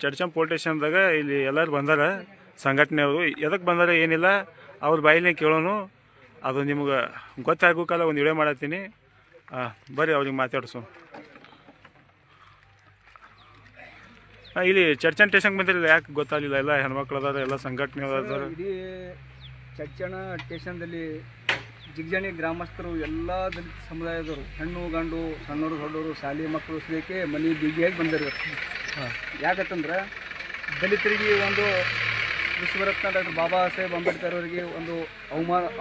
Chadchan police ಸ್ಟೇಷನ್ದಾಗ ಇಲ್ಲಿ ಎಲ್ಲರೂ ಬಂದಾರ ಸಂಘಟನೆಯವರು. ಎದಕ್ಕೆ ಬಂದಾರ ಏನಿಲ್ಲ ಅವ್ರ ಬಾಯಿನೇ ಕೇಳೋನು. ಅದು ನಿಮ್ಗೆ ಗೊತ್ತಾಗೋಕ್ಕಲ್ಲ ಒಂದು ವಿಡಿಯೋ ಮಾಡತ್ತೀನಿ. ಬರ್ರಿ ಅವ್ರಿಗೆ ಮಾತಾಡ್ಸೋ. ಇಲ್ಲಿ ಚಡ್ಚನ್ ಸ್ಟೇಷನ್ಗೆ ಬಂದಿರಲಿಲ್ಲ, ಯಾಕೆ ಗೊತ್ತಾಗಲಿಲ್ಲ? ಎಲ್ಲ ಹೆಣ್ಮಕ್ಳು ಅದಾರ, ಎಲ್ಲ ಸಂಘಟನೆ ಅದಾರ. ಇಡೀ ಚಡ್ಚಣ ಸ್ಟೇಷನ್ದಲ್ಲಿ ಜಿಗ್ಜಾಣಿ ಗ್ರಾಮಸ್ಥರು ಎಲ್ಲ ದಲಿತ ಸಮುದಾಯದವರು, ಹೆಣ್ಣು ಗಂಡು ಸಣ್ಣವರು ದೊಡ್ಡವರು ಶಾಲೆ ಮಕ್ಕಳು ಸದ್ಯಕ್ಕೆ ಮನೆ ಬಿಗಿಯಾಗಿ ಬಂದಿರ್ಬೇಕು. ಯಾಕಂತಂದ್ರೆ ದಲಿತರಿಗೆ ಒಂದು ವಿಶ್ವರತ್ನ ಡಾಕ್ಟರ್ ಬಾಬಾ ಸಾಹೇಬ್ ಅಂಬೇಡ್ಕರ್ ಅವರಿಗೆ ಒಂದು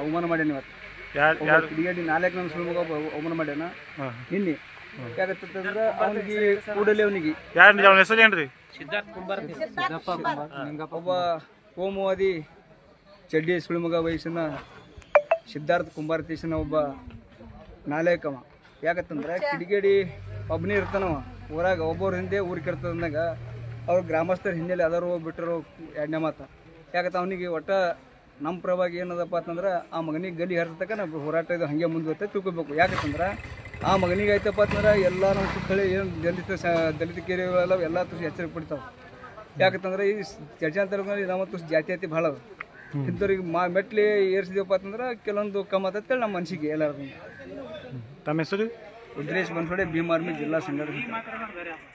ಅವಮಾನ ಮಾಡ್ಯಾನ. ಇವತ್ತು ಕಿಡಿಗೇಡಿ 4 ನನ್ನ ಸುಳ್ಮಗ ಅವಮಾನ ಮಾಡ್ಯಾನ ನಿನ್ನೆ. ಯಾಕಂತಂದ್ರೆ ಅವನಿಗೆ ಕೂಡಲೇ ಅವನಿಗೆ ಅವನ ಹೆಸರು ಏನ್ರಿ? ಒಬ್ಬ ಕೋಮುವಾದಿ ಚಡ್ಡಿ ಸುಳ್ಮಗ ವಯಸ್ಸಿನ ಸಿದ್ಧಾರ್ಥ ಕುಂಬಾರ ದೇಶನ ಒಬ್ಬ ನಾಲೇಕವ. ಯಾಕಂತಂದ್ರೆ ಕಿಡಿಗೇಡಿ ಒಬ್ಬನೇ ಇರ್ತಾನವ ಊರಾಗ, ಒಬ್ಬವ್ರ ಹಿಂದೆ ಊರು ಕೆಡ್ತದಂದಾಗ ಅವ್ರ ಗ್ರಾಮಸ್ಥರ ಹಿನ್ನೆಲೆ ಅದಾರು ಬಿಟ್ಟರು ಎರಡನೇ ಮಾತು. ಯಾಕಂತ ಅವನಿಗೆ ಒಟ್ಟ ನಮ್ಮ ಪ್ರಭಾಗ ಏನದಪ್ಪ ಅಂತಂದ್ರೆ ಆ ಮಗನಿಗೆ ಗಲಿ ಹರಿಸ್ತಕ್ಕ ನಾವು ಹೋರಾಟ ಇದು ಹಾಗೆ ಮುಂದುವತ್ತೆ ತಿಳ್ಕೊಬೇಕು. ಯಾಕಂತಂದ್ರೆ ಆ ಮಗನಿಗೆ ಆಯ್ತಪ್ಪ ಅಂತಂದ್ರೆ ಎಲ್ಲ ನಮ್ಮ ಸುತ್ತಳಿ ಏನು ದಲಿತ ಕೇರಿಗಳೆಲ್ಲ ಎಲ್ಲ ತುಸು ಎಚ್ಚರಿಕೆ ಪಡ್ತಾವೆ. ಯಾಕಂತಂದ್ರೆ ಈ ಚರ್ಚಾಂತರಗಳಲ್ಲಿ ನಮ್ಮ ತುಸು ಜಾತಿ ಭಾಳ ಅದ. ಇಂಥವ್ರಿಗೆ ಮೆಟ್ಲಿ ಏರಿಸಿದೀವಪ್ಪ ಅಂತಂದ್ರೆ ಕೆಲವೊಂದು ಕಮ್ಮ ಆತಂತೇಳಿ ನಮ್ಮ ಮನಸ್ಸಿಗೆ ಎಲ್ಲರಿಗೂ. ತಮ್ಮ ಹೆಸರು? ರುದ್ರೇಶ್ ಬನ್ಸೋಡೆ, ಭೀಮ್ ಆರ್ಮಿ ಜಿಲ್ಲಾ ಸಂಘಟನೆ.